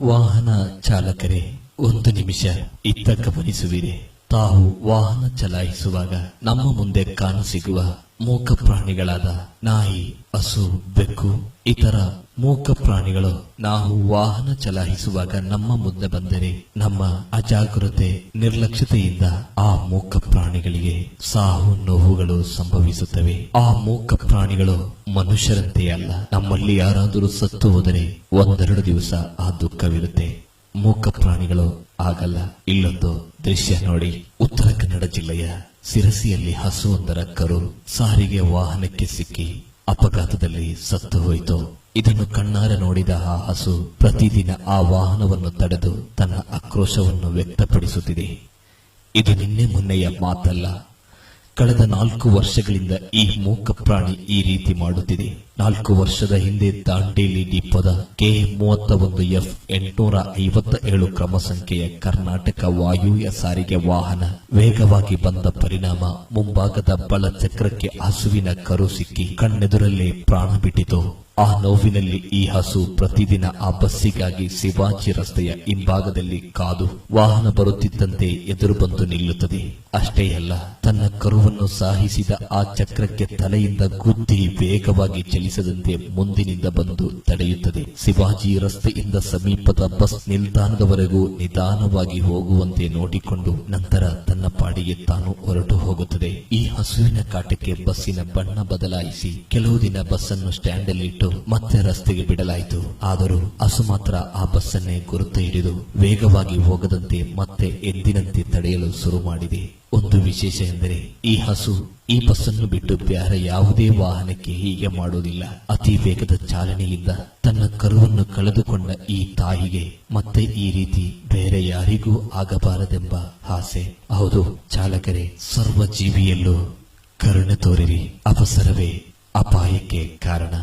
ವಾಹನ ಚಾಲಕರೇ, ಒಂದು ನಿಮಿಷ ಇತ್ತ ಗಮನಿಸುವಿರಿ. ತಾವು ವಾಹನ ಚಲಾಯಿಸುವಾಗ ನಮ್ಮ ಮುಂದೆ ಕಾಣಸಿಗುವ ಮೂಕ ಪ್ರಾಣಿಗಳಾದ ನಾಯಿ, ಹಸು, ಬೆಕ್ಕು ಇತರ ಮೂಕ ಪ್ರಾಣಿಗಳು ನಾವು ವಾಹನ ಚಲಾಯಿಸುವಾಗ ನಮ್ಮ ಮುಂದೆ ಬಂದರೆ ನಮ್ಮ ಅಜಾಗರೂಕತೆ, ನಿರ್ಲಕ್ಷ್ಯತೆಯಿಂದ ಆ ಮೂಕ ಪ್ರಾಣಿಗಳಿಗೆ ಸಾವು ನೋವುಗಳು ಸಂಭವಿಸುತ್ತವೆ. ಆ ಮೂಕ ಪ್ರಾಣಿಗಳು ಮನುಷ್ಯರಂತೆ ಅಲ್ಲ. ನಮ್ಮಲ್ಲಿ ಯಾರಾದರೂ ಸತ್ತು ಹೋದರೆ ಒಂದೆರಡು ದಿವಸ ಆ ದುಃಖವಿರುತ್ತೆ. ಮೂಕ ಪ್ರಾಣಿಗಳು ಆಗಲ್ಲ. ಇಲ್ಲೊಂದು ದೃಶ್ಯ ನೋಡಿ. ಉತ್ತರ ಕನ್ನಡ ಜಿಲ್ಲೆಯ ಸಿರಸಿಯಲ್ಲಿ ಹಸುವೊಂದರ ಕರು ಸಾರಿಗೆ ವಾಹನಕ್ಕೆ ಸಿಕ್ಕಿ ಅಪಘಾತದಲ್ಲಿ ಸತ್ತು ಹೋಯಿತು. ಇದನ್ನು ಕಣ್ಣಾರೆ ನೋಡಿದ ಆ ಹಸು ಪ್ರತಿದಿನ ಆ ವಾಹನವನ್ನು ತಡೆದು ತನ್ನ ಆಕ್ರೋಶವನ್ನು ವ್ಯಕ್ತಪಡಿಸುತ್ತಿದೆ. ಇದು ನಿನ್ನೆ ಮೊನ್ನೆಯ ಮಾತಲ್ಲ. ಕಳೆದ 4 ವರ್ಷಗಳಿಂದ ಈ ಮೂಕ ಪ್ರಾಣಿ ಈ ರೀತಿ ಮಾಡುತ್ತಿದೆ. 4 ವರ್ಷದ ಹಿಂದೆ ದಾಂಡೇಲಿ ಡಿಪೋದ K31F 857 ಕ್ರಮ ಸಂಖ್ಯೆಯ ಕರ್ನಾಟಕ ವಾಯುವ್ಯ ಸಾರಿಗೆ ವಾಹನ ವೇಗವಾಗಿ ಬಂದ ಪರಿಣಾಮ ಮುಂಭಾಗದ ಬಲ ಚಕ್ರಕ್ಕೆ ಹಸುವಿನ ಕರು ಸಿಕ್ಕಿ ಕಣ್ಣೆದುರಲ್ಲೇ ಪ್ರಾಣ ಬಿಟ್ಟಿತು. ಆ ನೋವಿನಲ್ಲಿ ಈ ಹಸು ಪ್ರತಿದಿನ ಆ ಬಸ್ಸಿಗಾಗಿ ಶಿವಾಜಿ ರಸ್ತೆಯ ಹಿಂಭಾಗದಲ್ಲಿ ಕಾದು ವಾಹನ ಬರುತ್ತಿದ್ದಂತೆ ಎದುರು ಬಂದು ನಿಲ್ಲುತ್ತದೆ. ಅಷ್ಟೇ ಅಲ್ಲ, ತನ್ನ ಕರುವನ್ನು ಸಾಹಿಸಿದ ಆ ಚಕ್ರಕ್ಕೆ ತಲೆಯಿಂದ ಗುದ್ದಿ ವೇಗವಾಗಿ ಚಲಿಸದಂತೆ ಮುಂದಿನಿಂದ ಬಂದು ತಡೆಯುತ್ತದೆ. ಶಿವಾಜಿ ರಸ್ತೆಯಿಂದ ಸಮೀಪದ ಬಸ್ ನಿಲ್ದಾಣದವರೆಗೂ ನಿಧಾನವಾಗಿ ಹೋಗುವಂತೆ ನೋಡಿಕೊಂಡು ನಂತರ ತನ್ನ ಪಾಡಿಗೆ ತಾನು ಹೊರಟು ಹೋಗುತ್ತದೆ. ಈ ಹಸುವಿನ ಕಾಟಕ್ಕೆ ಬಸ್ಸಿನ ಬಣ್ಣ ಬದಲಾಯಿಸಿ ಕೆಲವು ದಿನ ಬಸ್ಸನ್ನು ಸ್ಟ್ಯಾಂಡ್ ಅಲ್ಲಿಟ್ಟು ಮತ್ತೆ ರಸ್ತೆಗೆ ಬಿಡಲಾಯಿತು. ಆದರೂ ಹಸು ಮಾತ್ರ ಆ ಬಸ್ಸನ್ನೇ ಗುರುತು ಹಿಡಿದು ವೇಗವಾಗಿ ಹೋಗದಂತೆ ಮತ್ತೆ ಎಂದಿನಂತೆ ತಡೆಯಲು ಶುರು ಮಾಡಿದೆ. ಒಂದು ವಿಶೇಷ ಎಂದರೆ ಈ ಹಸು ಈ ಬಸ್ಸನ್ನು ಬಿಟ್ಟು ಬೇರೆ ಯಾವುದೇ ವಾಹನಕ್ಕೆ ಹೀಗೆ ಮಾಡುವುದಿಲ್ಲ. ಅತಿ ವೇಗದ ಚಾಲನೆಯಿಂದ ತನ್ನ ಕರುವನ್ನು ಕಳೆದುಕೊಂಡ ಈ ತಾಯಿಗೆ ಮತ್ತೆ ಈ ರೀತಿ ಬೇರೆ ಯಾರಿಗೂ ಆಗಬಾರದೆಂಬ ಆಸೆ. ಹೌದು ಚಾಲಕರೇ, ಸರ್ವ ಜೀವಿಯಲ್ಲೂ ಕರುಣೆ ತೋರಿರಿ. ಅವಸರವೇ ಅಪಾಯಕ್ಕೆ ಕಾರಣ.